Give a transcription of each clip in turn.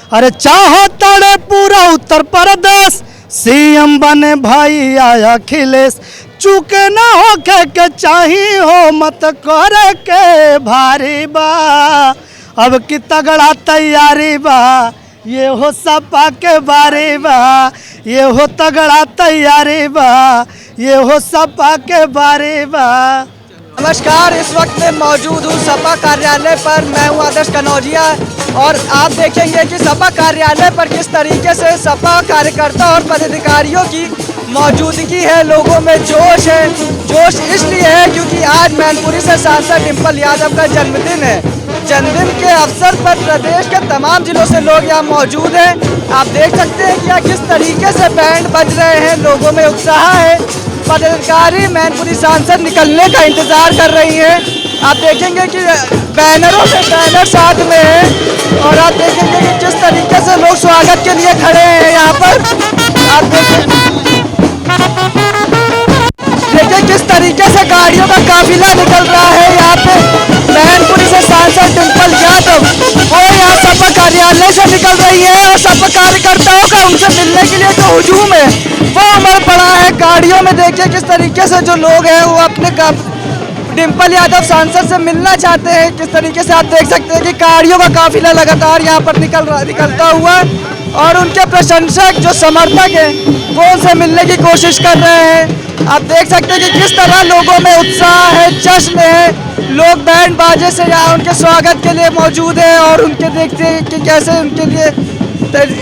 अरे चाहो तड़े पूरा उत्तर प्रदेश सीएम बने भाई आया अखिलेश, चूके ना हो के चाही हो मत करे के भारी बा, अब की तगड़ा तैयारी बा, ये हो सपा के बारी बा, ये हो तगड़ा तैयारी बा, ये हो सपा के बारी बा। नमस्कार, इस वक्त मैं मौजूद हूँ सपा कार्यालय पर। मैं हूँ आदर्श कनौजिया और आप देखेंगे कि सपा कार्यालय पर किस तरीके से सपा कार्यकर्ता और पदाधिकारियों की मौजूदगी है। लोगों में जोश है। जोश इसलिए है क्योंकि आज मैनपुरी से सांसद डिम्पल यादव का जन्मदिन है। जन्मदिन के अवसर पर प्रदेश के तमाम जिलों से लोग यहाँ मौजूद हैं। आप देख सकते हैं कि यहाँ किस तरीके से बैंड बज रहे हैं। लोगों में उत्साह है। पदाधिकारी मैनपुरी सांसद निकलने का इंतजार कर रही हैं। आप देखेंगे कि बैनरों से बैनर साथ में है और आप देखेंगे कि किस तरीके से लोग स्वागत के लिए खड़े हैं यहाँ पर। आप देखिए किस तरीके से गाड़ियों का काफिला निकल रहा है। यहाँ पे मैनपुरी से सांसद डिम्पल यादव वो यहाँ सपा कार्यालय से निकल रही है और सपा कार्यकर्ताओं का उनसे मिलने के लिए जो हुजूम है वो उमड़ पड़ा है। गाड़ियों में देखिए किस तरीके से जो लोग हैं वो अपने डिम्पल यादव सांसद से मिलना चाहते हैं। किस तरीके से आप देख सकते हैं कि गाड़ियों का काफिला लगातार यहाँ पर निकलता हुआ और उनके प्रशंसक जो समर्थक हैं वो उनसे मिलने की कोशिश कर रहे हैं। आप देख सकते हैं कि किस तरह लोगों में उत्साह है, जश्न है। लोग बैंड बाजे से यहाँ उनके स्वागत के लिए मौजूद हैं और उनके देखते हैं कि कैसे उनके लिए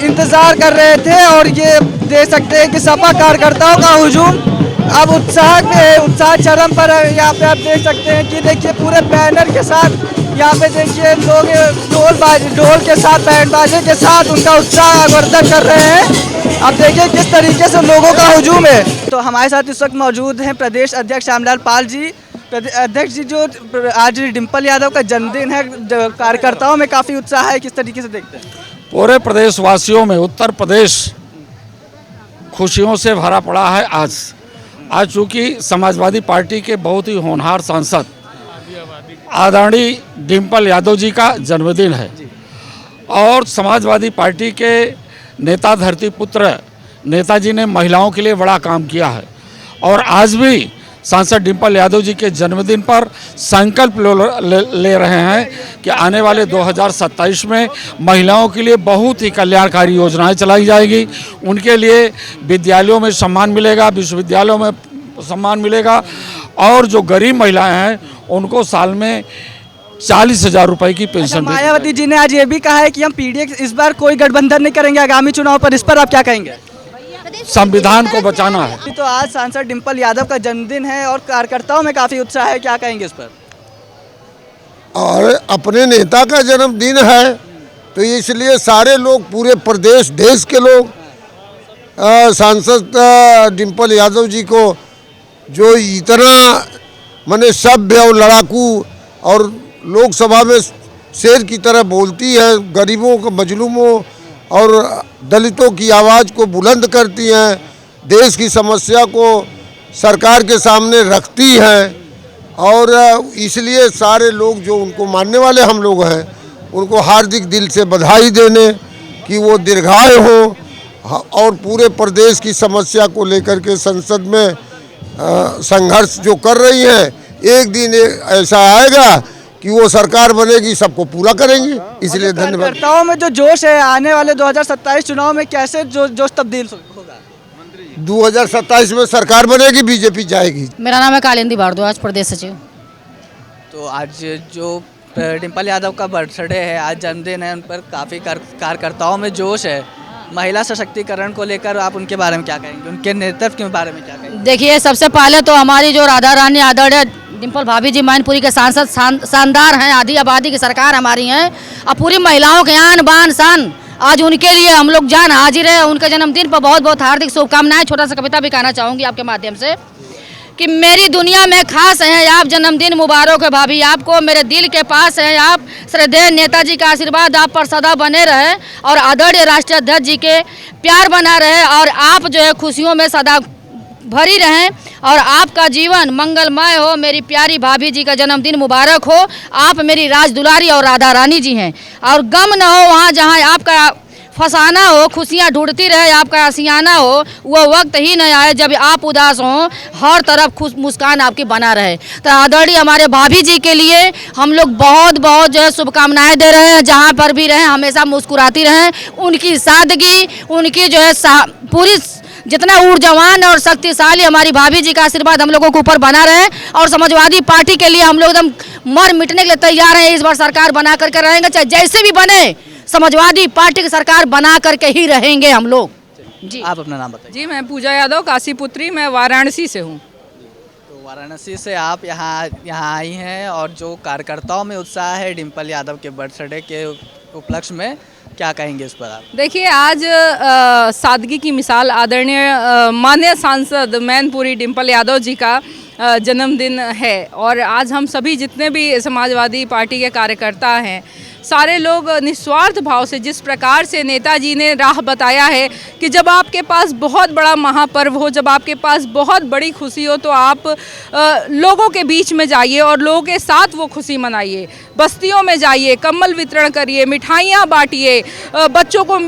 इंतज़ार कर रहे थे। और ये देख सकते हैं कि सपा कार्यकर्ताओं का हुजूम अब उत्साह में है, उत्साह चरम पर है। यहाँ पे आप देख सकते हैं कि देखिए पूरे बैनर के साथ यहाँ पे देखिए लोग ढोल के साथ बैंड बाजे के साथ उनका उत्साह वर्धन कर रहे हैं। आप देखिए किस तरीके से लोगों का हुजूम है। तो हमारे साथ इस वक्त मौजूद हैं प्रदेश अध्यक्ष श्यामलाल पाल जी। अध्यक्ष जी, जो आज डिम्पल यादव का जन्मदिन है, कार्यकर्ताओं में काफ़ी उत्साह है, किस तरीके से देखते हैं? पूरे प्रदेशवासियों में उत्तर प्रदेश खुशियों से भरा पड़ा है। आज चूँकि समाजवादी पार्टी के बहुत ही होनहार सांसद आदरणीय डिम्पल यादव जी का जन्मदिन है और समाजवादी पार्टी के नेता धरती पुत्र नेताजी ने महिलाओं के लिए बड़ा काम किया है और आज भी सांसद डिम्पल यादव जी के जन्मदिन पर संकल्प ले रहे हैं कि आने वाले 2027 में महिलाओं के लिए बहुत ही कल्याणकारी योजनाएं चलाई जाएगी। उनके लिए विद्यालयों में सम्मान मिलेगा, विश्वविद्यालयों में सम्मान मिलेगा और जो गरीब महिलाएं हैं उनको साल में 40,000 रुपए की पेंशन। मायावती जी ने आज ये भी कहा है कि हम पीडीए इस बार कोई गठबंधन नहीं करेंगे आगामी चुनाव पर। इस पर आप क्या कहेंगे? संविधान को बचाना है। तो आज सांसद डिम्पल यादव का जन्मदिन है और कार्यकर्ताओं में काफी उत्साह है, क्या कहेंगे इस पर? और अपने नेता का जन्मदिन है तो इसलिए सारे लोग, पूरे प्रदेश देश के लोग सांसद डिम्पल यादव जी को जो इतना माने सभ्य और लड़ाकू और लोकसभा में शेर की तरह बोलती है, गरीबों को, मजलूमों और दलितों की आवाज़ को बुलंद करती हैं, देश की समस्या को सरकार के सामने रखती हैं और इसलिए सारे लोग जो उनको मानने वाले हम लोग हैं उनको हार्दिक दिल से बधाई देने कि वो दीर्घायु हो और पूरे प्रदेश की समस्या को लेकर के संसद में संघर्ष जो कर रही हैं, एक दिन ऐसा आएगा कि वो सरकार बनेगी, सबको पूरा करेंगे। इसलिए धन्यवाद। कार्यकर्ताओं में जो जोश है आने वाले 2027 चुनाव में कैसे जोश तब्दील होगा? 2027 में सरकार बनेगी, बीजेपी जाएगी। मेरा नाम है कालिंदी भारद्वाज, प्रदेश सचिव। तो आज जो डिम्पल यादव का बर्थडे है, आज जन्मदिन है, उन पर काफ़ी कार्यकर्ताओं में जोश है। महिला सशक्तिकरण को लेकर आप उनके बारे में क्या कहेंगे, उनके नेतृत्व के बारे में क्या कहेंगे? देखिए, सबसे पहले तो हमारी जो राधा रानी आदरणीय डिम्पल भाभी जी मैनपुरी के सांसद शानदार हैं। आधी आबादी की सरकार हमारी है और पूरी महिलाओं के आन बान शान आज उनके लिए हम लोग जान हाजिर है। उनके जन्मदिन पर बहुत बहुत हार्दिक शुभकामनाएं। छोटा सा कविता भी कहना चाहूँगी आपके माध्यम से कि मेरी दुनिया में खास हैं आप, जन्मदिन मुबारक है भाभी आपको, मेरे दिल के पास हैं आप। श्रद्धेय नेताजी का आशीर्वाद आप पर सदा बने रहे और आदरणीय राष्ट्रीय अध्यक्ष जी के प्यार बना रहे और आप जो है खुशियों में सदा भरी रहें और आपका जीवन मंगलमय हो। मेरी प्यारी भाभी जी का जन्मदिन मुबारक हो। आप मेरी राज दुलारी और राधा रानी जी हैं और गम न हो वहाँ जहाँ आपका फसाना हो, खुशियाँ ढूंढती रहे, आपका आशियाना हो, वो वक्त ही नहीं आए जब आप उदास हों, हर तरफ खुश मुस्कान आपकी बना रहे। तो आदरणीय हमारे भाभी जी के लिए हम लोग बहुत बहुत जो है शुभकामनाएं दे रहे हैं, जहाँ पर भी रहें हमेशा मुस्कुराती रहें। उनकी सादगी, उनकी जो है पूरी जितना ऊर्जावान और शक्तिशाली हमारी भाभी जी का आशीर्वाद हम लोगों के ऊपर बना रहे, और समाजवादी पार्टी के लिए हम लोग एकदम मर मिटने के लिए तैयार हैं। इस बार सरकार बना करके रहेंगे, चाहे जैसे भी बने, समाजवादी पार्टी की सरकार बना करके ही रहेंगे हम लोग। जी आप अपना नाम बताइए। जी, मैं पूजा यादव, काशी पुत्री, मैं वाराणसी से हूँ। तो वाराणसी से आप यहाँ आई हैं, और जो कार्यकर्ताओं में उत्साह है डिम्पल यादव के बर्थडे के उपलक्ष्य में, क्या कहेंगे इस पर आप? देखिए, आज सादगी की मिसाल आदरणीय माननीय सांसद मैनपुरी डिम्पल यादव जी का जन्मदिन है, और आज हम सभी जितने भी समाजवादी पार्टी के कार्यकर्ता हैं, सारे लोग निस्वार्थ भाव से, जिस प्रकार से नेताजी ने राह बताया है कि जब आपके पास बहुत बड़ा महापर्व हो, जब आपके पास बहुत बड़ी खुशी हो, तो आप लोगों के बीच में जाइए और लोगों के साथ वो खुशी मनाइए। बस्तियों में जाइए, कम्बल वितरण करिए, मिठाइयाँ बांटिए, बच्चों को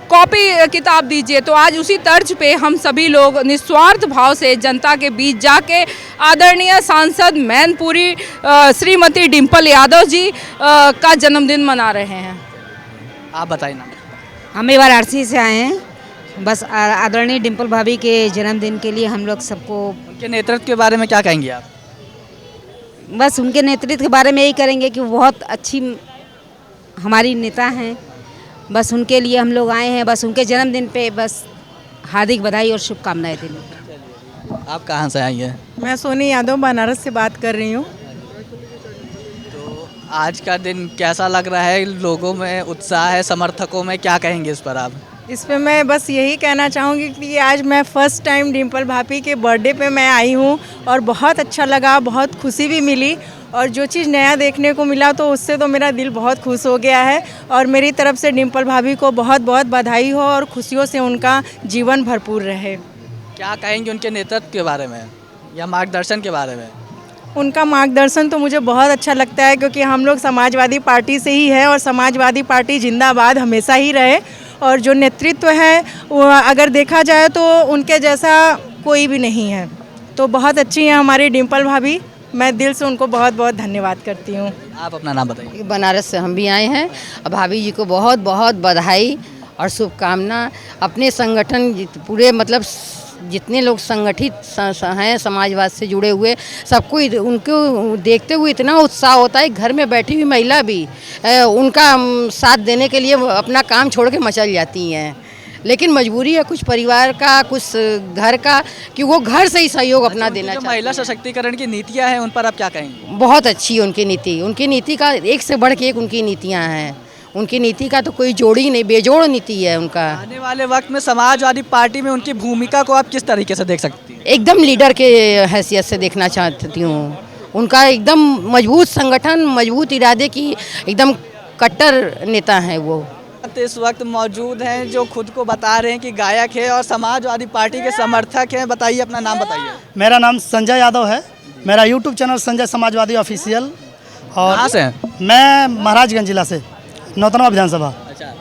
कॉपी किताब दीजिए। तो आज उसी तर्ज पे हम सभी लोग निस्वार्थ भाव से जनता के बीच जाके आदरणीय सांसद मैनपुरी श्रीमती डिम्पल यादव जी का जन्मदिन मना रहे हैं। आप बताइए नाम। हम वाराणसी से आए हैं। बस आदरणीय डिम्पल भाभी के जन्मदिन के लिए हम लोग सबको, उनके नेतृत्व के बारे में क्या कहेंगे आप? बस उनके नेतृत्व के बारे में यही करेंगे कि वो बहुत अच्छी हमारी नेता हैं। बस उनके लिए हम लोग आए हैं, बस उनके जन्मदिन पे बस हार्दिक बधाई और शुभकामनाएं देने। आप कहाँ से आई हैं? मैं सोनी यादव बनारस से बात कर रही हूँ। तो आज का दिन कैसा लग रहा है? लोगों में उत्साह है, समर्थकों में, क्या कहेंगे इस पर आप? इस पे मैं बस यही कहना चाहूँगी कि आज मैं फ़र्स्ट टाइम डिम्पल भाभी के बर्थडे पे मैं आई हूँ, और बहुत अच्छा लगा, बहुत खुशी भी मिली, और जो चीज़ नया देखने को मिला तो उससे तो मेरा दिल बहुत खुश हो गया है। और मेरी तरफ से डिम्पल भाभी को बहुत बहुत बधाई हो, और खुशियों से उनका जीवन भरपूर रहे। क्या कहेंगे उनके नेतृत्व के बारे में या मार्गदर्शन के बारे में? उनका मार्गदर्शन तो मुझे बहुत अच्छा लगता है, क्योंकि हम लोग समाजवादी पार्टी से ही है, और समाजवादी पार्टी जिंदाबाद हमेशा ही रहे। और जो नेतृत्व है वो अगर देखा जाए तो उनके जैसा कोई भी नहीं है। तो बहुत अच्छी हैं हमारी डिम्पल भाभी, मैं दिल से उनको बहुत बहुत धन्यवाद करती हूँ। आप अपना नाम बताइए। बनारस से हम भी आए हैं, और भाभी जी को बहुत बहुत बधाई और शुभकामना। अपने संगठन पूरे मतलब जितने लोग संगठित हैं समाजवाद से जुड़े हुए, सबको उनको देखते हुए इतना उत्साह होता है, घर में बैठी हुई महिला भी उनका साथ देने के लिए अपना काम छोड़ के मचल जाती हैं। लेकिन मजबूरी है कुछ परिवार का, कुछ घर का, कि वो घर से ही सहयोग अपना देना चाहते हैं। महिला सशक्तिकरण की नीतियाँ हैं, उन पर आप क्या कहेंगे? बहुत अच्छी है उनकी नीति का एक से बढ़ के एक उनकी नीतियाँ हैं। उनकी नीति का तो कोई जोड़ी नहीं, बेजोड़ नीति है उनका। आने वाले वक्त में समाजवादी पार्टी में उनकी भूमिका को आप किस तरीके से देख सकती हैं? एकदम लीडर के हैसियत से देखना चाहती हूँ। उनका एकदम मजबूत संगठन, मजबूत इरादे की एकदम कट्टर नेता हैं वो। इस वक्त मौजूद हैं जो खुद को बता रहे हैं कि गायक है और समाजवादी पार्टी के समर्थक हैं। बताइए, अपना नाम बताइए। मेरा नाम संजय यादव है, मेरा YouTube channel Sanjay Samajwadi official. और कहाँ से? मैं महाराजगंज जिला से, नौतनवा विधानसभा। अच्छा,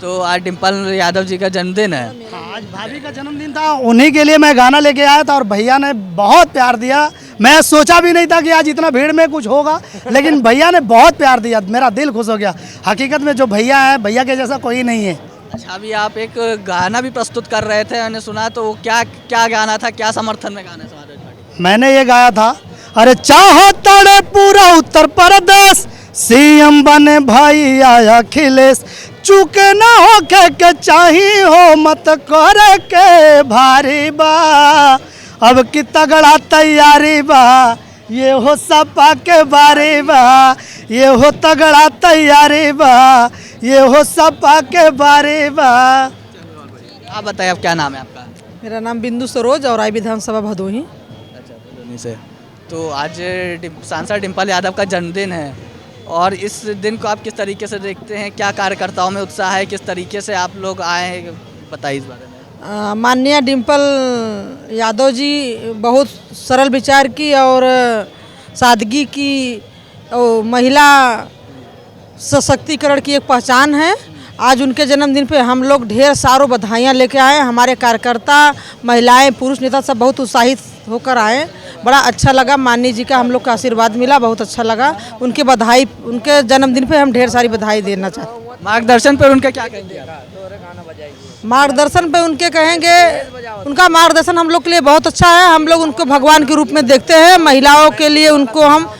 तो आज डिम्पल यादव जी का जन्मदिन है। आज भाभी का जन्मदिन था, उन्हीं के लिए मैं गाना लेके आया था, और भैया ने बहुत प्यार दिया। मैं सोचा भी नहीं था कि आज इतना भीड़ में कुछ होगा, लेकिन भैया ने बहुत प्यार दिया, मेरा दिल खुश हो गया। हकीकत में जो भैया है, भैया के जैसा कोई नहीं है। अच्छा, अभी आप एक गाना भी प्रस्तुत कर रहे थे, मैंने सुना, तो क्या क्या गाना था, क्या समर्थन में गाना समाजवादी पार्टी? मैंने ये गाया था, अरे चाहो तड़े पूरा उत्तर प्रदेश, सीएम बने भाई आया अखिलेश, चूके ना हो के चाहिए हो मत करे के भारी बा, अब की तगड़ा तैयारी बा, ये हो सपा के बारी बा, ये हो तगड़ा तैयारी बा, ये हो सपा के बारी बा। आप बताइए, अब क्या नाम है आपका? मेरा नाम बिंदु सरोज, और आई विधानसभा भदोही। अच्छा, भदोही से। तो आज सांसद डिम्पल यादव का जन्मदिन है, और इस दिन को आप किस तरीके से देखते हैं? क्या कार्यकर्ताओं में उत्साह है? किस तरीके से आप लोग आए हैं, बताइए इस बारे में। माननीय डिम्पल यादव जी बहुत सरल विचार की और सादगी की, और महिला सशक्तिकरण की एक पहचान है। आज उनके जन्मदिन पे हम लोग ढेर सारों बधाइयाँ लेके आए। हमारे कार्यकर्ता, महिलाएं, पुरुष नेता सब बहुत उत्साहित होकर आए। बड़ा अच्छा लगा, माननीय जी का हम लोग का आशीर्वाद मिला, बहुत अच्छा लगा। उनके बधाई, उनके जन्मदिन पे हम ढेर सारी बधाई देना चाहते हैं। मार्गदर्शन पर उनका क्या कहेंगे? मार्गदर्शन पे उनके कहेंगे, उनका मार्गदर्शन हम लोग के लिए बहुत अच्छा है। हम लोग उनको भगवान के रूप में देखते हैं। महिलाओं के लिए उनको हम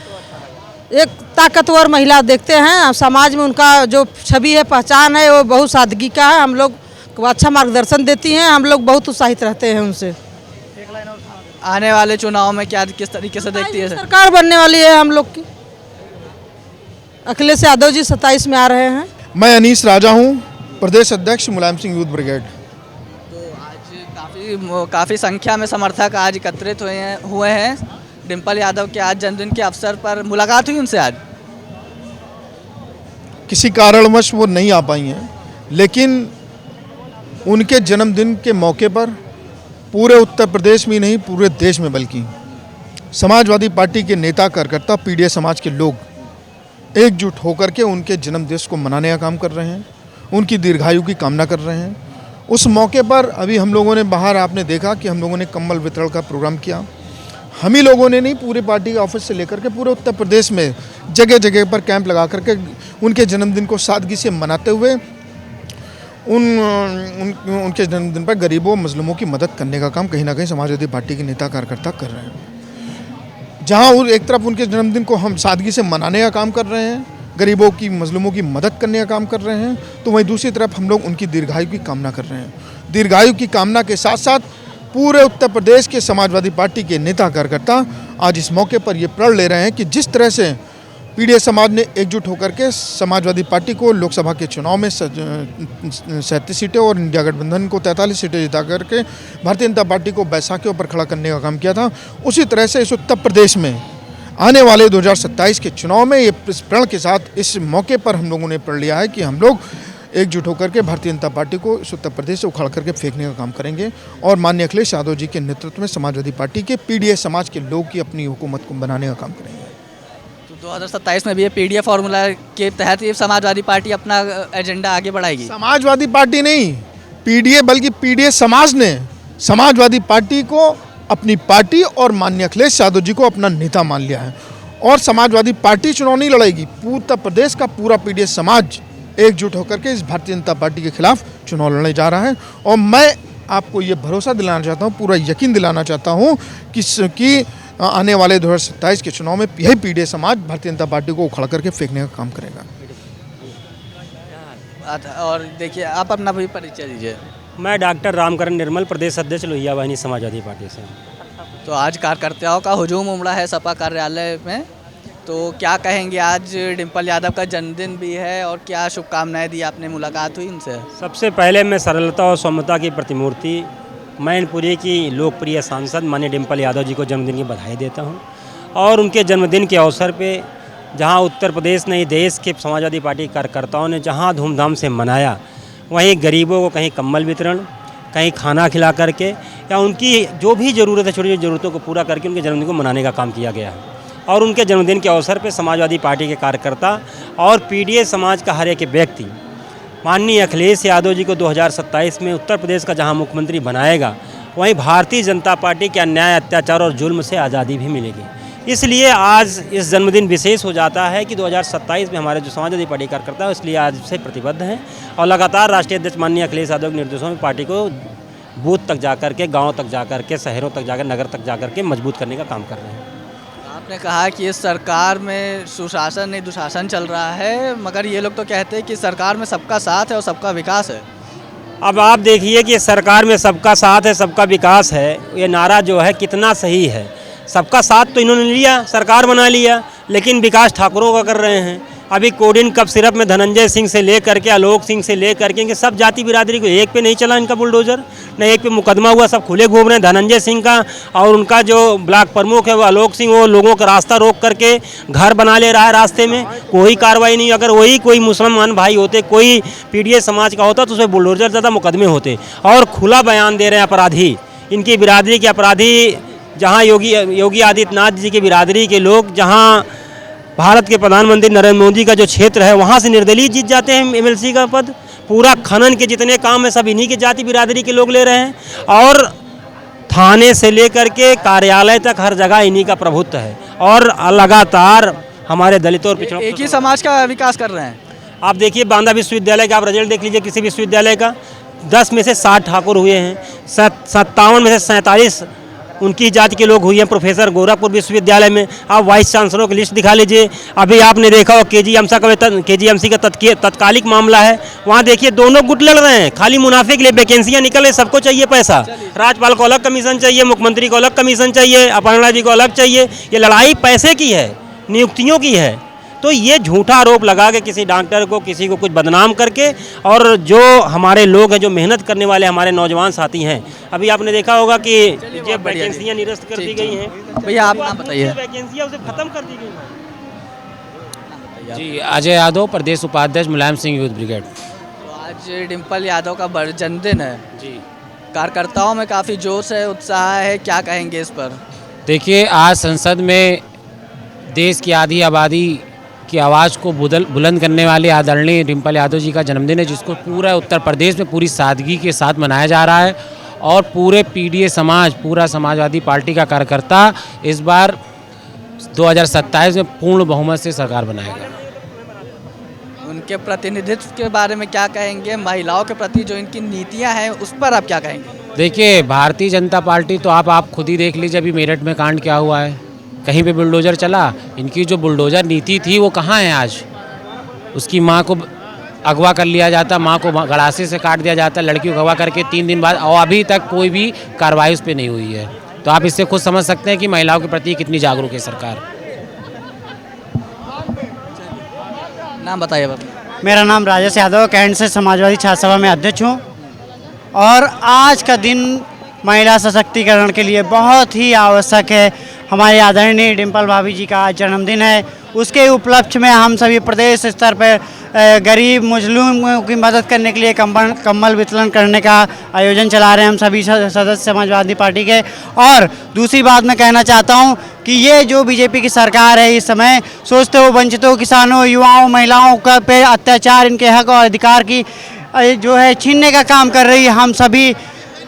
एक ताकतवर महिला देखते हैं। समाज में उनका जो छवि है, पहचान है, वो बहुत सादगी का है। हम लोग को अच्छा मार्गदर्शन देती हैं। हम लोग बहुत उत्साहित रहते हैं उनसे। आने वाले चुनाव में क्या किस तरीके से देखती है? सरकार बनने वाली है हम लोग की। अखिलेश यादव जी 27 में आ रहे हैं। मैं अनीस राजा हूँ, प्रदेश अध्यक्ष मुलायम सिंह यूथ ब्रिगेड। तो आज काफ़ी संख्या में समर्थक आज एकत्रित हुए हैं डिम्पल यादव के आज जन्मदिन के अवसर पर। मुलाकात हुई उनसे आज? किसी कारणवश वो नहीं आ पाई हैं, लेकिन उनके जन्मदिन के मौके पर पूरे उत्तर प्रदेश में नहीं, पूरे देश में बल्कि समाजवादी पार्टी के नेता कार्यकर्ता, पीडीए समाज के लोग एकजुट होकर के उनके जन्मदिवस को मनाने का काम कर रहे हैं, उनकी दीर्घायु की कामना कर रहे हैं। उस मौके पर अभी हम लोगों ने बाहर, आपने देखा कि हम लोगों ने कंबल वितरण का प्रोग्राम किया। हम ही लोगों ने नहीं, पूरे पार्टी के ऑफिस से लेकर के पूरे उत्तर प्रदेश में जगह जगह पर कैंप लगा करके उनके जन्मदिन को सादगी से मनाते हुए उनके जन्मदिन पर गरीबों, मजलूमों की मदद करने का काम कहीं ना कहीं समाजवादी पार्टी के नेता कार्यकर्ता कर रहे हैं। जहां एक तरफ उनके जन्मदिन को हम सादगी से मनाने का काम कर रहे हैं, गरीबों की, मजलूमों की मदद करने का काम कर रहे हैं, तो वहीं दूसरी तरफ हम लोग उनकी दीर्घायु की कामना कर रहे हैं। दीर्घायु की कामना के साथ साथ पूरे उत्तर प्रदेश के समाजवादी पार्टी के नेता कार्यकर्ता आज इस मौके पर ये प्रण ले रहे हैं कि जिस तरह से पीडीए समाज ने एकजुट होकर के समाजवादी पार्टी को लोकसभा के चुनाव में 37 सीटें और इंडिया गठबंधन को 43 सीटें जिता करके भारतीय जनता पार्टी को बैसाखियों पर खड़ा करने का काम किया था, उसी तरह से इस उत्तर प्रदेश में आने वाले 2027 के चुनाव में ये प्रण के साथ इस मौके पर हम लोगों ने प्रण लिया है कि हम लोग एकजुट होकर के भारतीय जनता पार्टी को इस उत्तर प्रदेश से उखाड़ करके फेंकने का काम करेंगे और माननीय अखिलेश यादव जी के नेतृत्व में समाजवादी पार्टी के पीडीए समाज के लोग की अपनी हुकूमत को बनाने का काम करेंगे। तो 2027 में भी ये पीडीए फॉर्मूला के तहत ये समाजवादी पार्टी अपना एजेंडा आगे बढ़ाएगी? समाजवादी पार्टी नहीं, पीडीए, बल्कि पीडीए समाज ने समाजवादी पार्टी को अपनी पार्टी और माननीय अखिलेश यादव जी को अपना नेता मान लिया है। और समाजवादी पार्टी चुनाव नहीं लड़ेगी, उत्तर प्रदेश का पूरा पीडीए समाज एकजुट होकर के इस भारतीय जनता पार्टी के खिलाफ चुनाव लड़ने जा रहा है। और मैं आपको ये भरोसा दिलाना चाहता हूँ, पूरा यकीन दिलाना चाहता हूँ कि आने वाले 2027 के चुनाव में यही पीडीए समाज भारतीय जनता पार्टी को उखाड़ करके फेंकने का काम करेगा। और देखिए, आप अपना भी परिचय दीजिए। मैं डॉक्टर रामकरण निर्मल, प्रदेश अध्यक्ष लोहिया वाहिनी समाजवादी पार्टी से। तो आज कार्यकर्ताओं का हुजूम उमड़ा है सपा कार्यालय में, तो क्या कहेंगे? आज डिम्पल यादव का जन्मदिन भी है और क्या शुभकामनाएं दी आपने? मुलाकात हुई इनसे? सबसे पहले मैं सरलता और सौम्यता की प्रतिमूर्ति मैनपुरी की लोकप्रिय सांसद माननीय डिम्पल यादव जी को जन्मदिन की बधाई देता हूं। और उनके जन्मदिन के अवसर पे जहां उत्तर प्रदेश नहीं, देश के समाजवादी पार्टी कार्यकर्ताओं ने जहां धूमधाम से मनाया, वहीं गरीबों को कहीं कम्बल वितरण, कहीं खाना खिला करके या उनकी जो भी ज़रूरत है, छोटी छोटी ज़रूरतों को पूरा करके उनके जन्मदिन को मनाने का काम किया गया है। और उनके जन्मदिन के अवसर पर समाजवादी पार्टी के कार्यकर्ता और पीडीए समाज का हर एक व्यक्ति माननीय अखिलेश यादव जी को 2027 में उत्तर प्रदेश का जहां मुख्यमंत्री बनाएगा, वहीं भारतीय जनता पार्टी के अन्याय, अत्याचार और जुल्म से आज़ादी भी मिलेगी। इसलिए आज इस जन्मदिन विशेष हो जाता है कि 2027 में हमारे जो समाजवादी पार्टी कार्यकर्ता है, इसलिए आज से प्रतिबद्ध हैं और लगातार राष्ट्रीय अध्यक्ष माननीय अखिलेश यादव के निर्देशों में पार्टी को बूथ तक जाकर के, गाँव तक जाकर के, शहरों तक जाकर, नगर तक जाकर के मजबूत करने का काम कर रहे हैं। आपने कहा कि इस सरकार में सुशासन नहीं दुशासन चल रहा है, मगर ये लोग तो कहते हैं कि सरकार में सबका साथ है और सबका विकास है। अब आप देखिए कि सरकार में सबका साथ है, सबका विकास है, ये नारा जो है कितना सही है। सबका साथ तो इन्होंने लिया, सरकार बना लिया, लेकिन विकास ठाकुरों का कर रहे हैं। अभी कोडिन कप सिरप में धनंजय सिंह से ले करके, आलोक सिंह से ले करके, इनके सब जाति बिरादरी को एक पे नहीं चला इनका बुलडोजर, न एक पे मुकदमा हुआ, सब खुले घूम रहे हैं। धनंजय सिंह का और उनका जो ब्लॉक प्रमुख है वो आलोक सिंह, वो लोगों का रास्ता रोक करके घर बना ले रहा है रास्ते में, कोई कार्रवाई नहीं। अगर वही कोई मुसलमान भाई होते, कोई पीडीए समाज का होता तो उसमें बुलडोजर ज़्यादा मुकदमे होते। और खुला बयान दे रहे हैं अपराधी, इनकी बिरादरी के अपराधी, जहाँ योगी आदित्यनाथ जी की बिरादरी के लोग, जहाँ भारत के प्रधानमंत्री नरेंद्र मोदी का जो क्षेत्र है, वहाँ से निर्दलीय जीत जाते हैं एमएलसी का पद। पूरा खनन के जितने काम हैं सब इन्हीं की जाति बिरादरी के लोग ले रहे हैं, और थाने से लेकर के कार्यालय तक हर जगह इन्हीं का प्रभुत्व है, और लगातार हमारे दलितों और पिछड़ों एक ही समाज का विकास कर रहे हैं। आप देखिए बांदा विश्वविद्यालय का आप रिजल्ट देख लीजिए, किसी विश्वविद्यालय का 10 में से 60 ठाकुर हुए हैं, 57 में से 47 उनकी जाति के लोग हुए हैं। प्रोफेसर गोरखपुर विश्वविद्यालय में आप वाइस चांसलरों की लिस्ट दिखा लीजिए। अभी आपने देखा हो KGMC का तत्कालिक मामला है, वहाँ देखिए दोनों गुट लड़ रहे हैं, खाली मुनाफे के लिए वैकेंसियाँ निकल रही, सबको चाहिए पैसा। राज्यपाल को अलग कमीशन चाहिए, मुख्यमंत्री को अलग कमीशन चाहिए, अपर्णा जी को अलग चाहिए। ये लड़ाई पैसे की है, नियुक्तियों की है। तो ये झूठा आरोप लगा के किसी डॉक्टर को, किसी को कुछ बदनाम करके, और जो हमारे लोग हैं, जो मेहनत करने वाले हमारे नौजवान साथी हैं, अभी आपने देखा होगा कि ये वैकेंसियाँ निरस्त कर दी गई हैं। भैया आप नाम बताइए। वैकेंसियाँ उसे खत्म कर दी गई हैं। जी, अजय यादव, प्रदेश उपाध्यक्ष मुलायम सिंह यूथ ब्रिगेड। तो आज डिम्पल यादव का जन्मदिन है जी, कार्यकर्ताओं में काफ़ी जोश है, उत्साह है, क्या कहेंगे इस पर? देखिए, आज संसद में देश की आधी आबादी की आवाज़ को बुलंद करने वाले आदरणीय डिम्पल यादव जी का जन्मदिन है, जिसको पूरा उत्तर प्रदेश में पूरी सादगी के साथ मनाया जा रहा है, और पूरे PDA समाज, पूरा समाजवादी पार्टी का कार्यकर्ता इस बार 2027 में पूर्ण बहुमत से सरकार बनाएगा। उनके प्रतिनिधित्व के बारे में क्या कहेंगे? महिलाओं के प्रति जो इनकी नीतियां हैं उस पर आप क्या कहेंगे? देखिए, भारतीय जनता पार्टी तो आप खुद ही देख लीजिए, अभी मेरठ में कांड क्या हुआ है, कहीं पे बुलडोज़र चला। इनकी जो बुलडोज़र नीति थी वो कहाँ है आज? उसकी माँ को अगवा कर लिया जाता, माँ को गड़ासे से काट दिया जाता, लड़की को अगवा करके 3 दिन बाद, और अभी तक कोई भी कार्रवाई उस पर नहीं हुई है। तो आप इससे खुद समझ सकते हैं कि महिलाओं के प्रति कितनी जागरूक है सरकार। नाम बताइए। मेरा नाम राजेश यादव, कैंट से समाजवादी छात्र सभा में अध्यक्ष हूँ। और आज का दिन महिला सशक्तिकरण के लिए बहुत ही आवश्यक है। हमारे आदरणीय डिम्पल भाभी जी का आज जन्मदिन है, उसके उपलक्ष्य में हम सभी प्रदेश स्तर पर गरीब मजलूमों की मदद करने के लिए कम्बल वितरण करने का आयोजन चला रहे हैं हम सभी सदस्य समाजवादी पार्टी के। और दूसरी बात मैं कहना चाहता हूं कि ये जो बीजेपी की सरकार है, इस समय सोचते हो वंचितों, किसानों, युवाओं, महिलाओं का पे अत्याचार, इनके हक और अधिकार की जो है छीनने का काम कर रही है। हम सभी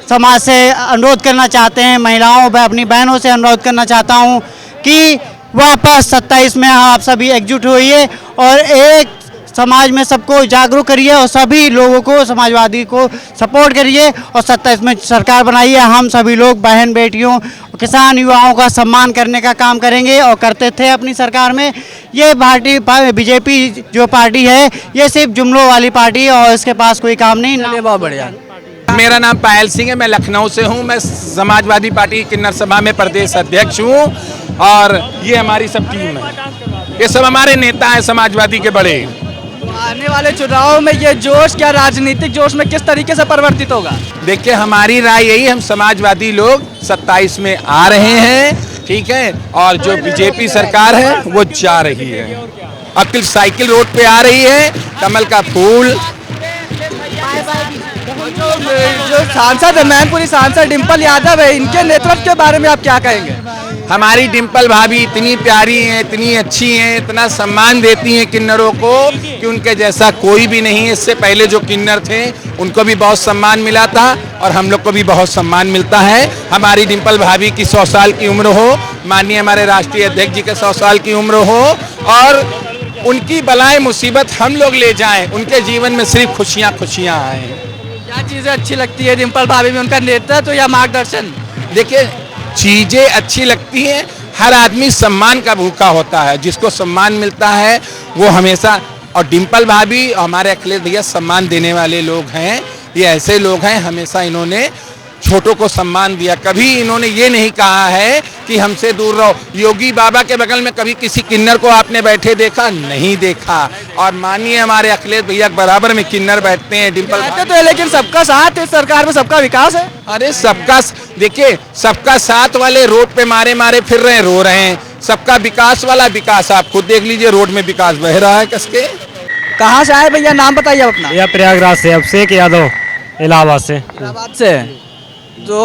समाज से अनुरोध करना चाहते हैं, महिलाओं व अपनी बहनों से अनुरोध करना चाहता हूं कि वापस 27 में आप सभी एकजुट होइए और एक समाज में सबको जागरूक करिए और सभी लोगों को, समाजवादी को सपोर्ट करिए और 27 में सरकार बनाइए। हम सभी लोग बहन बेटियों, किसान, युवाओं का सम्मान करने का काम करेंगे और करते थे अपनी सरकार में। ये पार्टी बीजेपी जो पार्टी है, ये सिर्फ जुमलों वाली पार्टी है और इसके पास कोई काम नहीं। बहुत बढ़िया। मेरा नाम पायल सिंह है, मैं लखनऊ से हूँ। मैं समाजवादी पार्टी किन्नर सभा में प्रदेश अध्यक्ष हूँ, और ये हमारी सब टीम है, ये सब हमारे नेता हैं समाजवादी के बड़े। आने वाले चुनाव में ये जोश, क्या राजनीतिक जोश में किस तरीके से परिवर्तित होगा? देखिए, हमारी राय यही, हम समाजवादी लोग 27 में आ रहे हैं, ठीक है, और जो बीजेपी सरकार है वो जा रही है। अखिल साइकिल रोड पे आ रही है, कमल का फूल। जो सांसद है, मैनपुरी सांसद डिम्पल यादव है, इनके नेतृत्व के बारे में आप क्या कहेंगे? हमारी डिम्पल भाभी इतनी प्यारी हैं, इतनी अच्छी हैं, इतना सम्मान देती हैं किन्नरों को कि उनके जैसा कोई भी नहीं है। इससे पहले जो किन्नर थे उनको भी बहुत सम्मान मिला था, और हम लोग को भी बहुत सम्मान मिलता है। हमारी डिम्पल भाभी की 100 साल की उम्र हो, माननीय हमारे राष्ट्रीय अध्यक्ष जी के 100 साल की उम्र हो, और उनकी बलाएं मुसीबत हम लोग ले जाएं, उनके जीवन में सिर्फ खुशियाँ खुशियाँ आएँ। क्या चीज़ें अच्छी लगती है डिम्पल भाभी में, उनका नेतृत्व या मार्गदर्शन? देखिए, चीज़ें अच्छी लगती हैं, हर आदमी सम्मान का भूखा होता है, जिसको सम्मान मिलता है वो हमेशा, और डिम्पल भाभी और हमारे अखिलेश भैया सम्मान देने वाले लोग हैं। ये ऐसे लोग हैं, हमेशा इन्होंने छोटों को सम्मान दिया, कभी इन्होंने ये नहीं कहा है कि हमसे दूर रहो। योगी बाबा के बगल में कभी किसी किन्नर को आपने बैठे देखा? नहीं देखा। और मानिए हमारे अखिलेश भैया बराबर में किन्नर बैठते हैं, डिम्पल तो है, लेकिन सबका साथ इस सरकार में, सबका विकास है। अरे सबका, देखिए, सबका साथ वाले रोड पे मारे मारे फिर रहे हैं, रो रहे हैं। सबका विकास वाला विकास आप खुद देख लीजिए, रोड में विकास बह रहा है कसके। कहाँ से आए भैया, नाम बताइए अपना। भैया प्रयागराज से, अभिषेक यादव, इलाहाबाद से। इलाहाबाद से। तो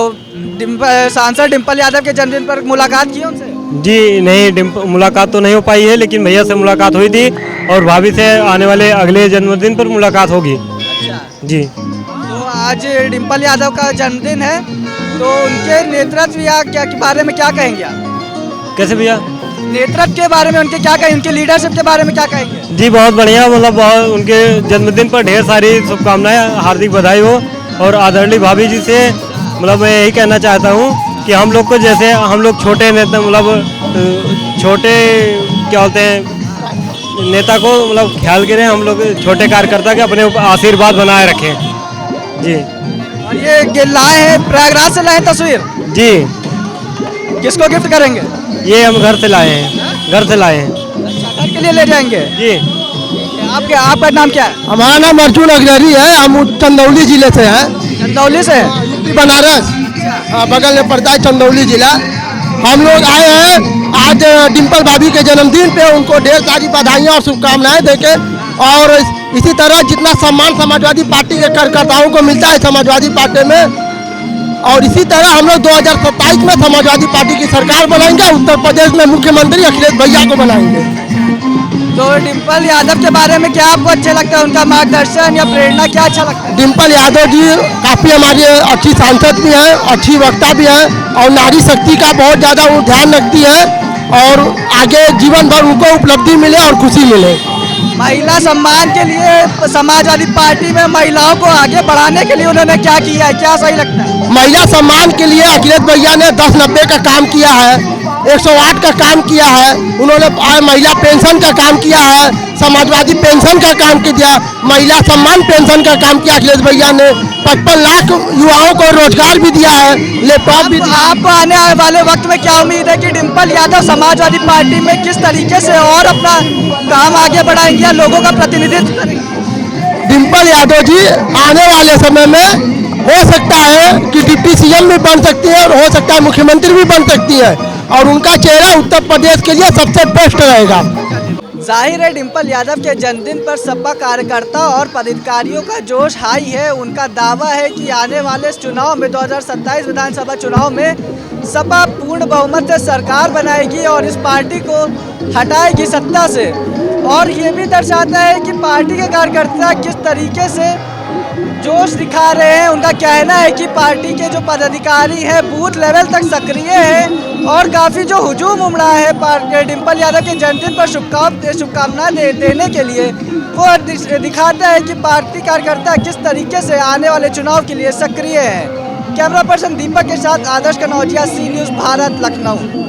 सांसद डिम्पल यादव के जन्मदिन पर मुलाकात की उनसे? जी नहीं, मुलाकात तो नहीं हो पाई है, लेकिन भैया से मुलाकात हुई थी और भाभी से आने वाले अगले जन्मदिन पर मुलाकात होगी। अच्छा। जी। तो आज डिम्पल यादव का जन्मदिन है, तो उनके नेतृत्व या क्या के बारे में क्या कहेंगे आप? कैसे भैया? नेतृत्व के बारे में उनके क्या कहेंगे, उनके लीडरशिप के बारे में क्या कहेंगे? जी बहुत बढ़िया, मतलब बहुत उनके जन्मदिन पर ढेर सारी शुभकामनाएं, हार्दिक बधाई हो। और आदरणीय भाभी जी से मतलब मैं यही कहना चाहता हूँ कि हम लोग को जैसे हम लोग छोटे नेता मतलब छोटे क्या बोलते हैं नेता को मतलब ख्याल करें, हम लोग छोटे कार्यकर्ता के अपने आशीर्वाद बनाए रखें। जी। और ये लाए हैं प्रयागराज से लाए हैं तस्वीर? जी। किसको गिफ्ट करेंगे? ये हम घर से लाए हैं, घर से लाए हैं। घर के लिए ले जाएंगे? जी। आपका नाम क्या है? हमारा नाम अर्जुन अग्रहरी है, हम चंदौली जिले से हैं। चंदौली से? यूपी बनारस, बगल में पड़ता है चंदौली जिला। हम लोग आए हैं आज डिम्पल भाभी के जन्मदिन पे उनको ढेर सारी बधाइयाँ और शुभकामनाएं देके, और इसी तरह जितना सम्मान समाजवादी पार्टी के कार्यकर्ताओं को मिलता है समाजवादी पार्टी में, और इसी तरह हम लोग 2027 में समाजवादी पार्टी की सरकार बनाएंगे, उत्तर प्रदेश में मुख्यमंत्री अखिलेश भैया को बनाएंगे। तो डिम्पल यादव के बारे में क्या आपको अच्छा लगता है, उनका मार्गदर्शन या प्रेरणा क्या अच्छा लगता है? डिम्पल यादव जी काफ़ी हमारी अच्छी सांसद भी हैं, अच्छी वक्ता भी हैं, और नारी शक्ति का बहुत ज़्यादा वो ध्यान रखती है, और आगे जीवन भर उनको उपलब्धि मिले और खुशी मिले। महिला सम्मान के लिए समाजवादी पार्टी में महिलाओं को आगे बढ़ाने के लिए उन्होंने क्या किया है, क्या सही लगता है? महिला सम्मान के लिए अखिलेश भैया ने 10-90 का काम किया है, 108 का काम किया है, उन्होंने महिला पेंशन का काम किया है, समाजवादी पेंशन का काम किया, महिला सम्मान पेंशन का काम किया अखिलेश भैया ने, 55 लाख युवाओं को रोजगार भी दिया है, लैपटॉप भी दिया। आपको आने वाले वक्त में क्या उम्मीद है कि डिम्पल यादव समाजवादी पार्टी में किस तरीके से और अपना काम आगे बढ़ाएंगे या लोगों का प्रतिनिधित्व करेंगे? डिम्पल यादव जी आने वाले समय में हो सकता है कि डिप्टी सीएम भी बन सकती है, और हो सकता है मुख्यमंत्री भी बन सकती है, और उनका चेहरा उत्तर प्रदेश के लिए सबसे बेस्ट रहेगा। जाहिर है डिम्पल यादव के जन्मदिन पर सपा कार्यकर्ता और पदाधिकारियों का जोश हाई है। उनका दावा है कि आने वाले इस चुनाव में 2027 विधानसभा चुनाव में सपा पूर्ण बहुमत से सरकार बनाएगी और इस पार्टी को हटाएगी सत्ता से। और ये भी दर्शाता है कि पार्टी के कार्यकर्ता किस तरीके से जोश दिखा रहे हैं। उनका कहना है कि पार्टी के जो पदाधिकारी हैं बूथ लेवल तक सक्रिय हैं और काफ़ी जो हुजूम उमड़ा है पार्टी डिम्पल यादव के जन्मदिन पर शुभकामनाएं देने के लिए, वो दिखाता है कि पार्टी कार्यकर्ता किस तरीके से आने वाले चुनाव के लिए सक्रिय है। कैमरा पर्सन दीपक के साथ आदर्श कनौजिया, सी न्यूज़ भारत, लखनऊ।